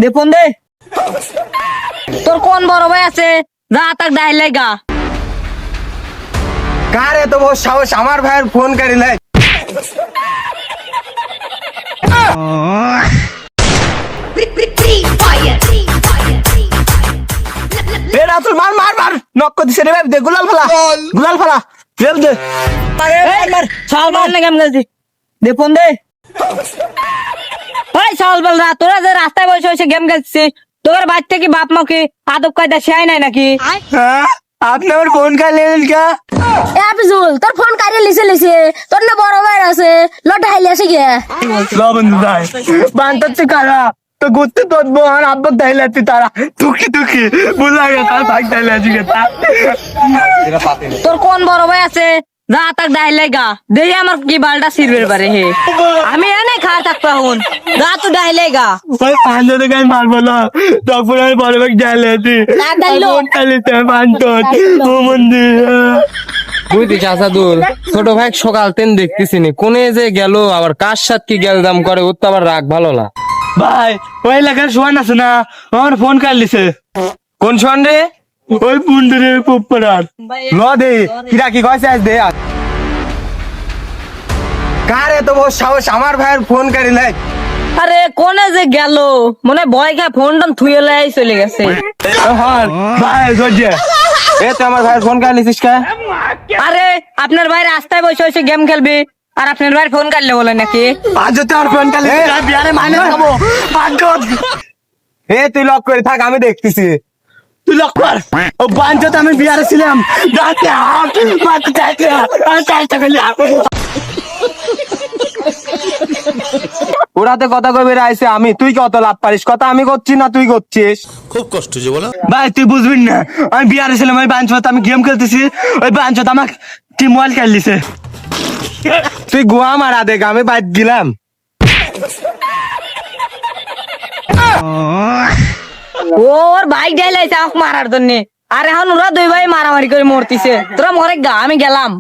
দে phone দে। তোর কোন বড় ভাই আছে যা তাক ডাইলে গা। কার এত বড় সাহস আমার ভাইয়ের ফোন কারি লাই। এ রাতুল মার মার মার নক করে দিছে রে ভাই, দে গুলাল ফেলা গুলাল ফেলা রেল দে। এই মার ছাল বাল না কেমন গেছি। দে ফোন দে। ওই ছাল বাল না, তোরা যে রাস্তায় বসে বসে গেম খেলছিস, তোর বাচ্চা কি বাপ মা কি আদব কায়দা শেয়াই নাই নাকি? হ্যাঁ আপনি আমার ফোন কারি লেন কা? এ আপিজুল তোর ফোন কারে লিছে তোর না বড় ভাই আছে লটা হাইলে আছে গিয়া লো বন্ধু ভাই বান্তাচ্ছে কারা তো গুত্তে তোর বোন আব্বা দাইলাতি তারা তুকি তুকি বুলা গে তার ভাগ দাইলাতি গে তা। তোর কোন বড় ভাই আছে যা তাক ডাইলে গা। দেখি আমার কি বালটা সিরবের পারে হে। আমি এনে খা থাকবা হুন, যা তো ডাইলে গা। ওই পাঁচজনে থেকে আমি মারবো না, তখন আমি বড় ভাগ দাইলাতি না দাইলো। ফোন কালিতে বান্তত ও মন্দির। বুঝলি চাচাদুল, ছোট ভাই সকাল তেন দেখতেছি নি কোনে যে গেল, আবার কার সাথে কি গেল দাম করে, ওর তো আবার রাগ ভালো না। ভাই ওই এলাকার সোয়ান আছে না, আমার ফোন কাটলিছে। কোন শোন রে? ওই পুন্ডরের পুপরার ল দে কিরা কি কইছে আজ দে। কার এত বড় সাহস আমার ভাইয়ের ফোন কারি লাই। আরে কোনে যে গেল, মনে ভয় খা ফোন টোন থুয়ে লাই চলে গেছে। হ্যাঁ ভাই জর্জে এ তুই আমার ভাইয়ের ফোন কার নিছিস কে? আরে আপনার ভাই রাস্তায় বসে বসে গেম খেলবে আর আপনার ভাই ফোন কাটলে বলে নাকি? আজ তো আর ফোন কালি বিয়ারে মানে খাবো বাঞ্চত। এ তুই লক করে থাক আমি দেখতেছি। তুই লক কর। ও বাঞ্চত আমি বিয়ারে ছিলাম ডাকে হাত মাথা ডাকে আর চাইতে গেলি ওরাতে কথা কবে আইছে আমি, তুই কত লাভ পারিস? কথা আমি করছি না তুই করছিস? খুব কষ্ট যে বলো। ভাই তুই বুঝবি না, আমি বিয়ারে ছিলাম ওই বাঞ্চত আমি গেম খেলতেছি, ওই বাঞ্চত আমাকে কি মোবাইল খেললিছে। তুই গুয়া মারা দেখ, আমি বাইক গেলাম। ওর বাইক ডাইলাইছে আমাকে মারার জন্য, আর এখন ওরা দুই ভাই মারামারি করে মরতিছে। তোরা মরে গা, আমি গেলাম।